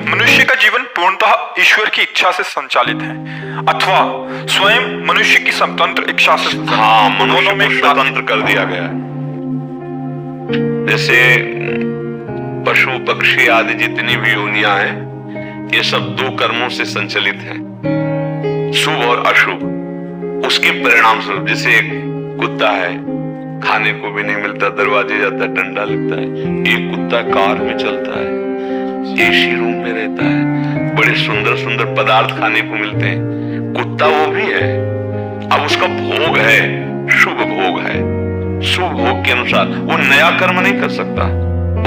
मनुष्य का जीवन पूर्णतः ईश्वर की इच्छा से संचालित है अथवा स्वयं मनुष्य की स्वतंत्र इच्छा से संचालित है। हाँ, मनुष्य में स्वतंत्र कर दिया गया है। जैसे पशु पक्षी आदि जितनी भी योनियां हैं, ये सब दो कर्मों से संचालित हैं, शुभ और अशुभ। उसके परिणाम स्वरूप जैसे एक कुत्ता है, खाने को भी नहीं मिलता, दरवाजे जाता है, डंडा लगता है। एक कुत्ता कार में चलता है, एसी रूम में रहता है, बड़े सुंदर सुंदर पदार्थ खाने को मिलते हैं। कुत्ता वो भी है, अब उसका भोग है, शुभ भोग है। शुभ भोग के अनुसार वो नया कर्म नहीं कर सकता,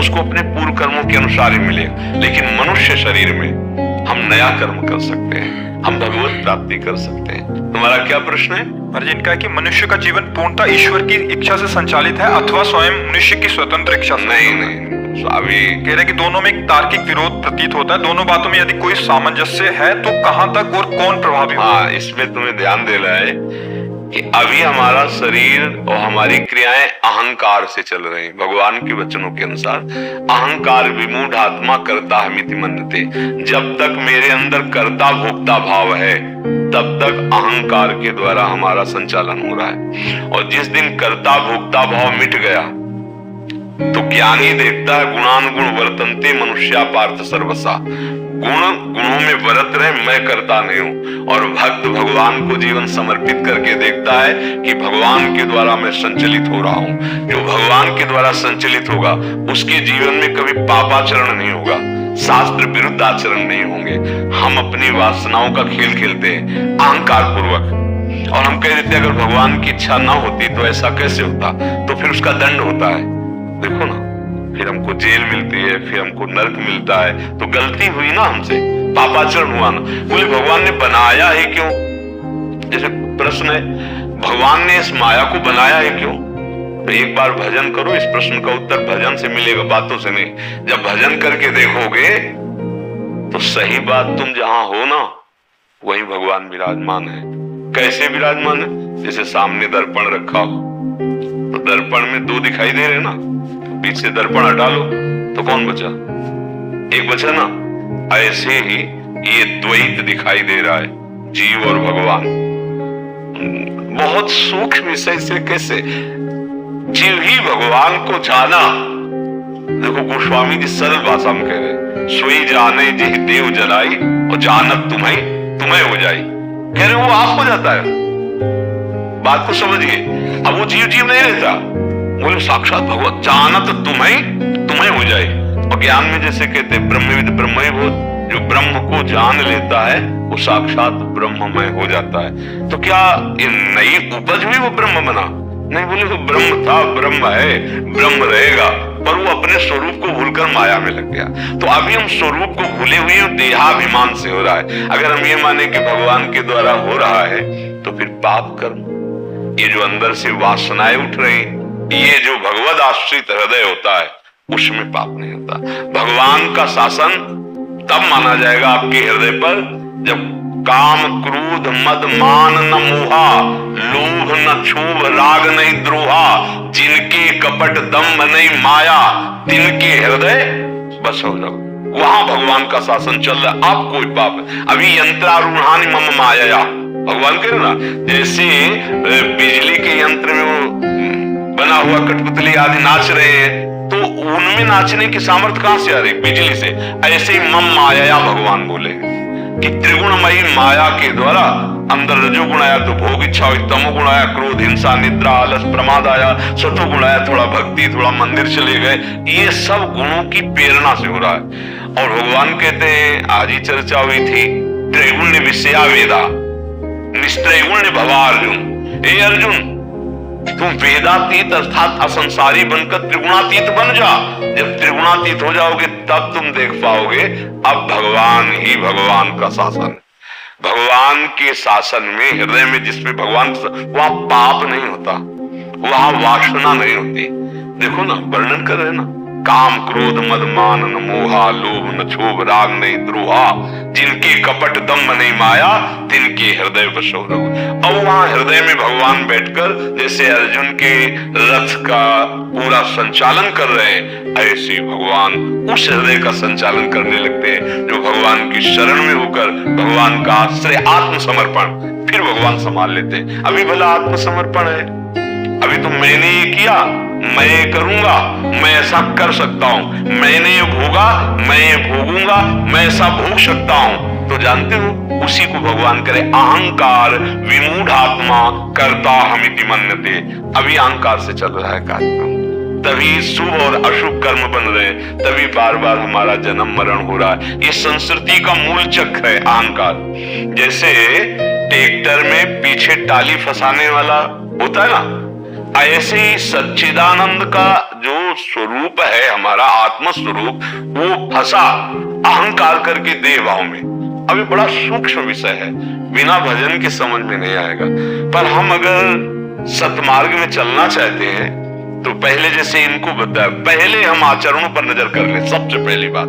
उसको अपने पूर्व कर्मों के अनुसार ही मिलेगा। लेकिन मनुष्य शरीर में हम नया कर्म कर सकते हैं, हम भगवत प्राप्ति कर सकते हैं। तुम्हारा क्या प्रश्न है? अर्जुन का कि मनुष्य का जीवन पूर्णतः ईश्वर की इच्छा से संचालित है अथवा स्वयं मनुष्य की स्वतंत्र इच्छा से? नहीं, अभी कह रहे कि दोनों में एक तार्किक विरोध प्रतीत होता है। दोनों बातों में यदि कोई सामंजस्य है तो कहां तक और कौन प्रभावी? हाँ, इसमें तुम्हें ध्यान देना है कि अभी हमारा शरीर और हमारी क्रियाएं अहंकार से चल रही हैं। भगवान के वचनों के अनुसार अहंकार विमूढ़ आत्मा कर्ता हमिति मन्यते। जब तक मेरे अंदर कर्ता भोक्ता भाव है तब तक अहंकार के द्वारा हमारा संचालन हो रहा है। और जिस दिन कर्ता भोक्ता भाव मिट गया तो ज्ञानी देखता है गुणानुगुण वर्तन्ते मनुष्या पार्थ सर्वसा। गुणों में बरत रहे, मैं करता नहीं हूं। और भक्त भगवान को जीवन समर्पित करके देखता है कि भगवान के द्वारा मैं संचलित हो रहा हूं। जो भगवान के द्वारा संचलित होगा उसके जीवन में कभी पापाचरण नहीं होगा, शास्त्र विरुद्ध आचरण नहीं होंगे। हम अपनी वासनाओं का खेल खेलते हैं अहंकार पूर्वक, और हम कह देते अगर भगवान की इच्छा ना होती तो ऐसा कैसे होता, तो फिर उसका दंड होता है। देखो ना, फिर हमको जेल मिलती है, फिर हमको नरक मिलता है। तो गलती हुई ना हमसे, पापाचरण हुआ ना। बोले भगवान ने बनाया है क्यों? जैसे प्रश्न है, भगवान ने इस माया को बनाया है क्यों? तो एक बार भजन करो, इस प्रश्न का उत्तर भजन से मिलेगा, बातों से नहीं। जब भजन करके देखोगे तो सही बात, तुम जहां हो ना वहीं भगवान विराजमान है। कैसे विराजमान है? जैसे सामने दर्पण रखा हो तो दर्पण में दो दिखाई दे रहे ना, बीच से दर्पण हटा लो तो कौन बचा? एक बचा ना। ऐसे ही ये द्वैत दिखाई दे रहा है, जीव और भगवान। बहुत सूक्ष्म विषय से कैसे जीव ही भगवान को जाना। देखो गोस्वामी जी सरल भाषा में कह रहे, सोई जाने जिह देव जलाई और जानत तुम्हें हो जाई। कह रहे वो आप हो जाता है। बात को समझिए, अब वो जीव नहीं रहता, बोले साक्षात भगवत जानत तुम्हें हो जाए। और ज्ञान में जैसे कहते हैं ब्रह्मविद ब्रह्मविभूत, जो ब्रह्म को जान लेता है वो साक्षात ब्रह्ममय हो जाता है। तो क्या ये नई उपज हुई वो ब्रह्म बना? नहीं, बोले तो ब्रह्म था, ब्रह्म है, ब्रह्म रहेगा, पर वो अपने स्वरूप को भूलकर माया में लग गया। तो अभी हम स्वरूप को भूले हुए हैं, देहाभिमान से हो रहा है। अगर हम ये माने कि भगवान के द्वारा हो रहा है तो फिर पाप कर्म, ये जो अंदर से वासनाएं उठ रही, ये जो भगवद आश्रित हृदय होता है उसमें पाप नहीं होता। भगवान का शासन तब माना जाएगा आपके हृदय पर जब काम क्रोध मद मान न मोहा, लोभ न क्षोभ राग नहीं द्रोहा, जिनके कपट दम्भ नहीं माया, तिनके हृदय बस हो जाओ। वहां भगवान का शासन चल रहा है। आप कोई पाप, अभी यंत्रारूढ़ानि मम माया, भगवान कह रहे ना, जैसे बिजली के यंत्र में वो बना हुआ कठपुतली आदि नाच रहे हैं, तो उनमें नाचने की सामर्थ्य कहां से आ रही? बिजली से। ऐसे ही मम माया भगवान बोले कि त्रिगुणमयी माया के द्वारा अंदर रजोगुण आया तो भोग इच्छा हुई, तमोगुण आया क्रोध हिंसा निद्रा आलस प्रमाद आया, सतोगुण आया थोड़ा भक्ति, थोड़ा मंदिर चले गए। ये सब गुणों की प्रेरणा से हो रहा है। और भगवान कहते हैं, आज ही चर्चा हुई थी, त्रैगुण्य विषया वेदा निस्त्रैगुण्य भवा अर्जुन। हे अर्जुन, तुम वेदातीत अर्थात असंसारी बनकर त्रिगुणातीत बन जा। जब त्रिगुणातीत हो जाओगे तब तुम देख पाओगे अब भगवान ही भगवान का शासन है। भगवान के शासन में, हृदय में जिसमें भगवान, वहां पाप नहीं होता, वहां वासना नहीं होती। देखो ना, वर्णन कर रहे ना, काम क्रोध मद मान न मोहा, लोभ न क्षोभ राग नहीं द्रोहा, जिनके कपट दम्भ नहीं माया, तिनके हृदय बसो रघु। अब वहां हृदय में भगवान बैठकर जैसे अर्जुन के रथ का पूरा संचालन कर रहे हैं, ऐसे भगवान उस हृदय का संचालन करने लगते हैं जो भगवान भगवान की शरण में होकर भगवान का आश्रय, आत्मसमर्पण, फिर भगवान संभाल लेते हैं। अभी भला आत्मसमर्पण है, अभी तो मैंने ये किया, मैं ये करूंगा, मैं ऐसा कर सकता हूं, मैंने ये भोगा, मैं ये भोगूंगा, मैं ऐसा भोग सकता हूं। तो जानते हो, उसी को भगवान करे अहंकार विमूढ़ आत्मा करता हमिति मन्यते। अभी अहंकार से चल रहा है कार्यक्रम, तभी शुभ और अशुभ कर्म बन रहे हैं, तभी बार बार हमारा जन्म मरण हो रहा है। ये संस्कृति का मूल चक्र है अहंकार। जैसे ट्रैक्टर में पीछे टाली फंसाने वाला होता है ना, ऐसे ही सच्चिदानंद का जो स्वरूप है, हमारा आत्म स्वरूप, वो फंसा अहंकार करके देह भाव में। अभी बड़ा सूक्ष्म विषय है, बिना भजन के समझ में नहीं आएगा। पर हम अगर सतमार्ग में चलना चाहते हैं तो पहले जैसे इनको बताया, पहले हम आचरणों पर नजर कर ले। सबसे पहली बात,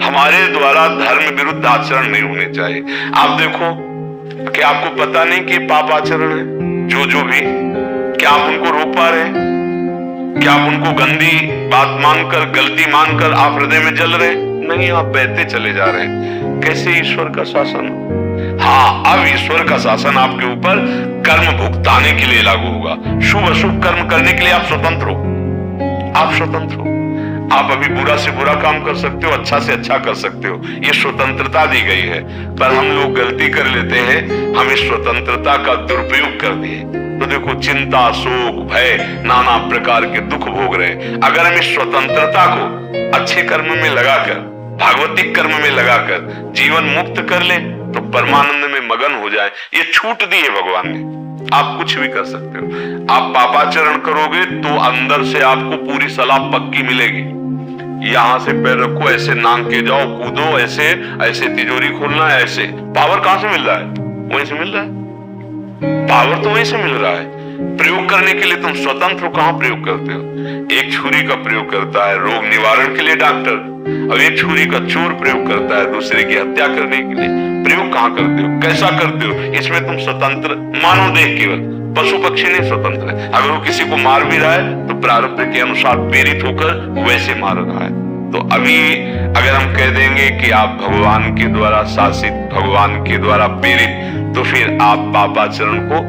हमारे द्वारा धर्म विरुद्ध आचरण नहीं होने चाहिए। आप देखो कि आपको पता नहीं कि पाप आचरण है जो भी, क्या आप उनको रोक पा रहे हैं? क्या आप उनको गंदी बात मानकर, गलती मानकर आप हृदय में जल रहे हैं? नहीं, आप बहते चले जा रहे हैं। कैसे ईश्वर का शासन? हाँ, अब ईश्वर का शासन आपके ऊपर कर्म भुगताने के लिए लागू होगा। शुभ अशुभ कर्म करने के लिए आप स्वतंत्र हो, आप स्वतंत्र हो। आप अभी बुरा से बुरा काम कर सकते हो, अच्छा से अच्छा कर सकते हो, ये स्वतंत्रता दी गई है। पर हम लोग गलती कर लेते हैं, हम इस स्वतंत्रता का दुरुपयोग कर दिए। तो देखो, चिंता, शोक, भय, नाना प्रकार के दुख भोग रहे हैं। अगर हम इस स्वतंत्रता को अच्छे कर्म में लगाकर, भागवतिक कर्म में लगाकर जीवन मुक्त कर ले तो परमानंद में मगन हो जाए। ये छूट दी है भगवान ने, आप कुछ भी कर सकते हो। आप पापाचरण करोगे तो अंदर से आपको पूरी सलाह पक्की मिलेगी। यहां से पैर रखो, ऐसे नांग के जाओ, कूदो, ऐसे ऐसे तिजोरी खोलना है, ऐसे। पावर कहां से मिल रहा है? वहीं से मिल रहा है, पावर तो वहीं से मिल रहा है। प्रयोग करने के लिए तुम स्वतंत्र हो, कहां प्रयोग करते हो? एक छुरी का प्रयोग करता है रोग निवारण के लिए डॉक्टर, और एक छुरी का चोर प्रयोग करता है दूसरे की हत्या करने के लिए। प्रयोग कहां करते हो, कैसा करते हो? इसमें तुम स्वतंत्र मानव देह, केवल पशु पक्षी नहीं स्वतंत्र है। अगर वो किसी को मार भी रहा है तो प्रारब्ध के अनुसार प्रेरित होकर वैसे मार रहा है। तो अभी अगर हम कह देंगे कि आप भगवान के द्वारा शासित, भगवान के द्वारा प्रेरित, तो फिर आप पापाचरण को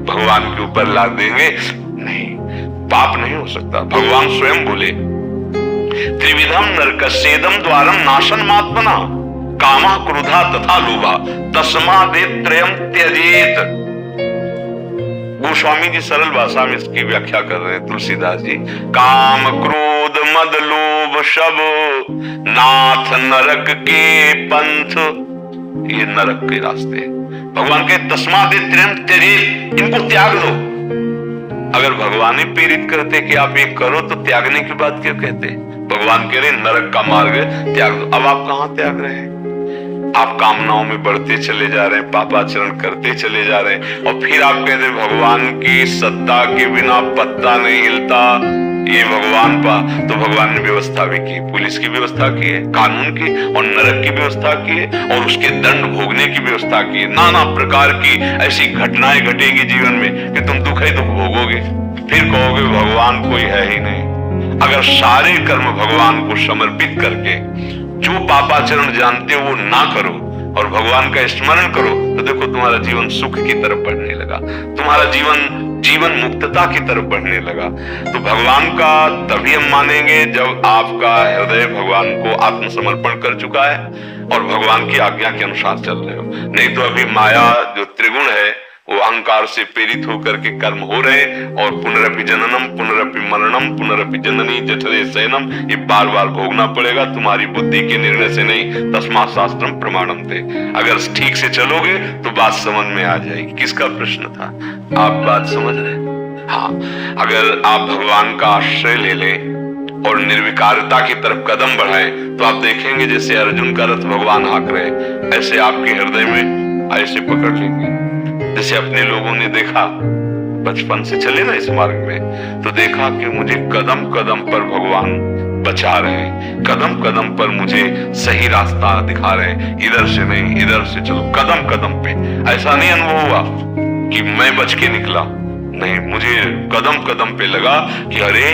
भगवान के ऊपर लाद देंगे। नहीं, पाप नहीं हो सकता। भगवान स्वयं बोले, त्रिविधम नरकस्येदम द्वारम नाशन मात्मना कामः क्रोधा तथा लोभा तस्मादेत्रयम् त्यजेत। गोस्वामी जी सरल भाषा में इसकी व्याख्या कर रहे हैं, तुलसीदास जी। काम क्रोध मद लोभ सब नाथ नरक के पंथ, ये नरक के रास्ते। भगवान के तस्मादेत्रयम् त्यजेत, इनको त्याग दो। अगर भगवान ही प्रेरित करते कि आप ये करो तो त्यागने की बात क्यों कहते? भगवान कह रहे नरक का मार्ग है, त्याग दो। अब आप कहां त्याग रहे हैं? आप कामनाओं में बढ़ते चले जा रहे हैं, पापाचरण करते चले जा रहे हैं, और फिर आप कहते हैं भगवान की सत्ता के बिना पत्ता नहीं हिलता। ये भगवान पा, तो भगवान ने व्यवस्था भी की, पुलिस की व्यवस्था की है, कानून की, और नरक की व्यवस्था की है, और उसके दंड भोगने की व्यवस्था की है। नाना प्रकार की ऐसी घटनाएं घटेगी जीवन में कि तुम दुख ही दुख भोगोगे। फिर कहोगे भगवान कोई है ही नहीं। अगर सारे कर्म भगवान को समर्पित करके जो पापाचरण जानते हो वो ना करो और भगवान का स्मरण करो, तो देखो तुम्हारा जीवन सुख की तरफ बढ़ने लगा, तुम्हारा जीवन मुक्तता की तरफ बढ़ने लगा। तो भगवान का तभी हम मानेंगे जब आपका हृदय भगवान को आत्मसमर्पण कर चुका है और भगवान की आज्ञा के अनुसार चल रहे हो। नहीं तो अभी माया जो त्रिगुण है वो अहंकार से प्रेरित होकर के कर्म हो रहे, और पुनरपि जननम पुनरपि मरणम पुनरपि जननी जठरे शयनम, ये बार बार भोगना पड़ेगा तुम्हारी बुद्धि के निर्णय से नहीं। तस्मात् शास्त्रम प्रमाणम ते। अगर ठीक से चलोगे तो बात समझ में आ जाएगी। किसका प्रश्न था? आप बात समझ रहे? हाँ, अगर आप भगवान का आश्रय ले लें और निर्विकारता की तरफ कदम बढ़ाएं तो आप देखेंगे जैसे अर्जुन का रथ भगवान हाँक रहे, ऐसे आपके हृदय में ऐसे पकड़ लेंगे। जैसे अपने लोगों ने देखा, बचपन से चले ना इस मार्ग में, तो देखा कि मुझे कदम कदम पर भगवान बचा रहे हैं, कदम कदम पर मुझे सही रास्ता दिखा रहे हैं। इधर से नहीं, इधर से चलो, कदम कदम पे। ऐसा नहीं अनुभव हुआ कि मैं बच के निकला, नहीं, मुझे कदम कदम पे लगा कि अरे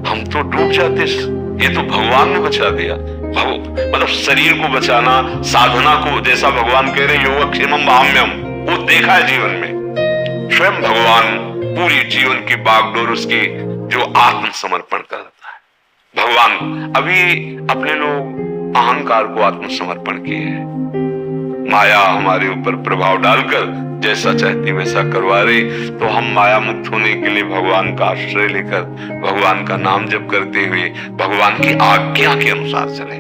हम तो डूब जाते ये तो भगवान ने बचा दिया। मतलब शरीर को बचाना, साधना को, जैसा भगवान कह रहे योगक्षेमम भाम्यम, वो देखा है जीवन में। स्वयं भगवान पूरी जीवन की बागडोर उसकी जो आत्मसमर्पण करता है। भगवान अभी अपने लोग अहंकार को आत्मसमर्पण किए हैं। माया हमारे ऊपर प्रभाव डालकर जैसा चाहती वैसा करवा रही, तो हम माया मुक्त होने के लिए भगवान का आश्रय लेकर भगवान का नाम जप करते हुए भगवान की आज्ञा के अनुसार चले।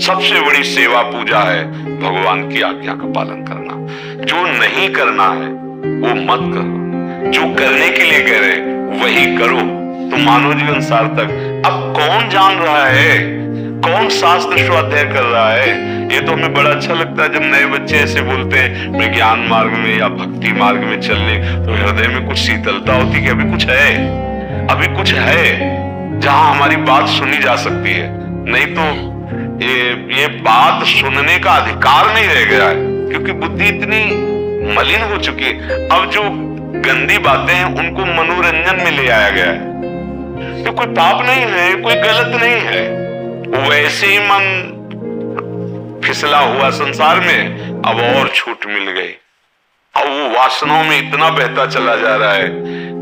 सबसे बड़ी सेवा पूजा है भगवान की आज्ञा का पालन करना। जो नहीं करना है वो मत करो, जो करने के लिए कह रहे वही करो, तो मानव जीवन सार्थक। अब कौन जान रहा है, कौन शास्त्र स्वाध्याय कर रहा है? ये तो हमें बड़ा अच्छा लगता है जब नए बच्चे ऐसे बोलते हैं मैं ज्ञान मार्ग में या भक्ति मार्ग में चलने, तो हृदय में कुछ शीतलता होती कि अभी कुछ है, अभी कुछ है जहां हमारी बात सुनी जा सकती है। नहीं तो ये बात सुनने का अधिकार नहीं रह गया है, क्योंकि बुद्धि इतनी मलिन हो चुकी है। अब जो गंदी बातें हैं उनको मनोरंजन में ले आया गया है। तो कोई पाप नहीं है, कोई गलत नहीं है, वैसे ही मन फिसला हुआ संसार में, अब और छूट मिल गई। अब वो वासनाओं में इतना बहता चला जा रहा है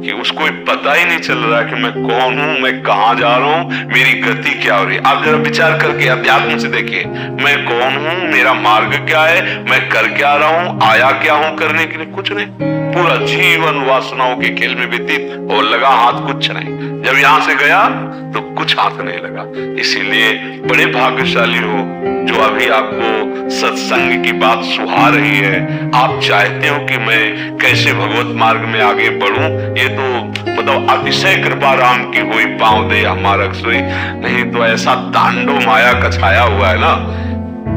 कि उसको पता ही नहीं चल रहा कि मैं कौन हूं, मैं कहां जा रहा हूं, मेरी गति क्या हो रही है। आप जरा विचार करके अध्यात्म से देखिए, मैं कौन हूं, मेरा मार्ग क्या है, मैं कर क्या रहा हूं, आया क्या हूं करने के लिए? कुछ नहीं, पूरा जीवन वासनाओं के खेल में व्यतीत और लगा हाथ कुछ नहीं। जब यहां से गया तो कुछ हाथ नहीं लगा। इसीलिए बड़े भाग्यशाली हो जो अभी आपको सत्संग की बात सुहा रही है। आप चाहते हो कि मैं कैसे भगवत मार्ग में आगे बढ़ूं, ये तो मतलब अतिशय कृपा राम की हुई, पांव दे हमारा सोई। नहीं तो ऐसा तांडव माया का छाया हुआ है ना,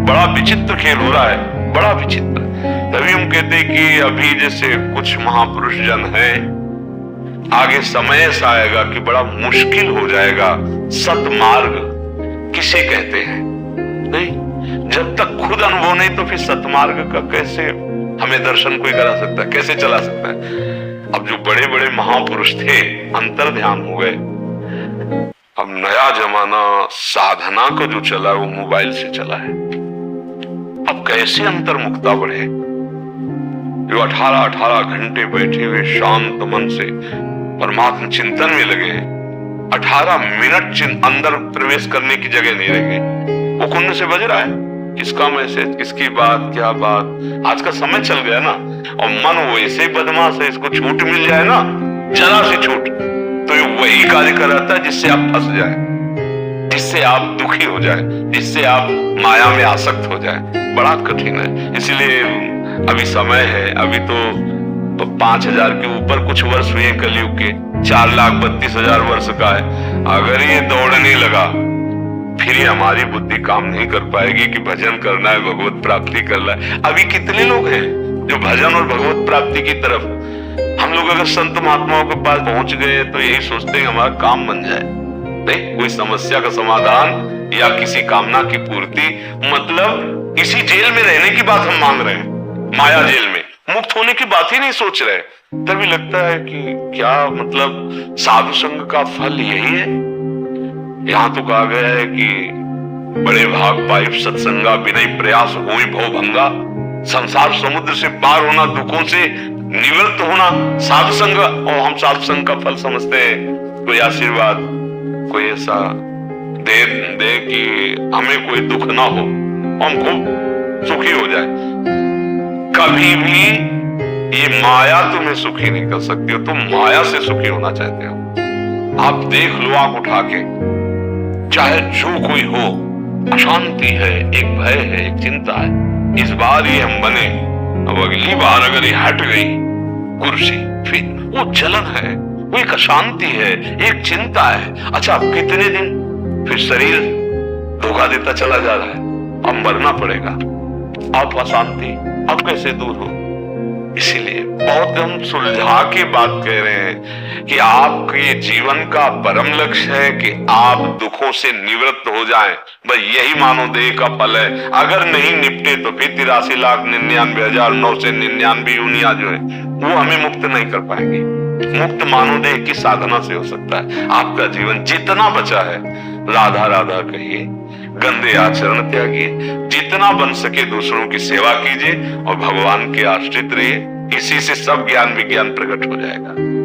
बड़ा विचित्र खेल हो रहा है, बड़ा विचित्र। तभी हम कहते हैं कि अभी जैसे कुछ महापुरुष जन हैं, आगे समय ऐसा आएगा कि बड़ा मुश्किल हो जाएगा। सतमार्ग किसे कहते हैं? नहीं, जब तक खुद अनुभव नहीं तो फिर सतमार्ग का कैसे हमें दर्शन कोई करा सकता है, कैसे चला सकता है? अब जो बड़े बड़े महापुरुष थे अंतर ध्यान हो गए। अब नया जमाना साधना का जो चला वो मोबाइल से चला है। अब कैसे अंतर्मुखता बढ़े? जो 18 घंटे बैठे हुए शांत मन से परमात्मा चिंतन में लगे, 18 मिनट अंदर प्रवेश करने की जगह नहीं रह गई। वो कुंड से बज रहा है, किसका मैसेज, किसकी बात, क्या बात। आज का समय चल गया ना, और मन वैसे बदमाश है, इसको छूट मिल जाए ना, जरा सी छूट, तो ये वही कार्य कराता है जिससे आप फंस जाए, जिससे आप दुखी हो जाए, जिससे आप माया में आसक्त हो जाए। बड़ा कठिन है। इसलिए अभी समय है, अभी तो 5000 के ऊपर कुछ वर्ष हुए कलयुग के, 4,32,000 वर्ष का है। अगर ये दौड़ने लगा फिर ये हमारी बुद्धि काम नहीं कर पाएगी कि भजन करना है, भगवत प्राप्ति करना है। अभी कितने लोग हैं जो भजन और भगवत प्राप्ति की तरफ, हम लोग अगर संत महात्माओं के पास पहुंच गए तो यही सोचते हैं हमारा काम बन जाए। नहीं, कोई समस्या का समाधान या किसी कामना की पूर्ति, मतलब इसी जेल में रहने की बात हम मांग रहे हैं, माया जेल में मुक्त होने की बात ही नहीं सोच रहे। तभी लगता है कि क्या मतलब साधु संग का फल यही है? यहां तो कहा गया है कि बड़े भाग पाई सत्संगा विनय प्रयास होई भव भंगा। संसार समुद्र से पार होना, दुखों से निवृत्त होना साधु संग। और हम साधु संग का फल समझते हैं कोई आशीर्वाद, कोई ऐसा दे कि हमें कोई दुख ना हो, हम खूब सुखी हो जाए। कभी भी ये माया तुम्हें सुखी नहीं कर सकती हो, तुम माया से सुखी होना चाहते हो। आप देख लो आंख उठा के, चाहे जो कोई हो, अशांति है, एक भय है, एक चिंता है। इस बार ये हम बने, अब अगली बार अगर ये हट गई कुर्सी, फिर वो जलन है, वो एक अशांति है, एक चिंता है। अच्छा, अब कितने दिन फिर शरीर धोखा देता चला जा रहा है, अब मरना पड़ेगा। अब अशांति अब कैसे दूर हो? इसीलिए बहुत हम सुलझा के बात कह रहे हैं कि आपके जीवन का परम लक्ष्य है कि आप दुखों से निवृत्त हो जाएं। बस यही मानव देह का फल है। अगर नहीं निपटे तो फिर 83,99,999 यूनिया जो है वो हमें मुक्त नहीं कर पाएंगे। मुक्त मानव देह की साधना से हो सकता है। आपका जीवन जितना बचा है राधा राधा कहिए, गंदे आचरण त्यागिए, जितना बन सके दूसरों की सेवा कीजिए और भगवान के आश्रित रहिए। इसी से सब ज्ञान विज्ञान प्रकट हो जाएगा।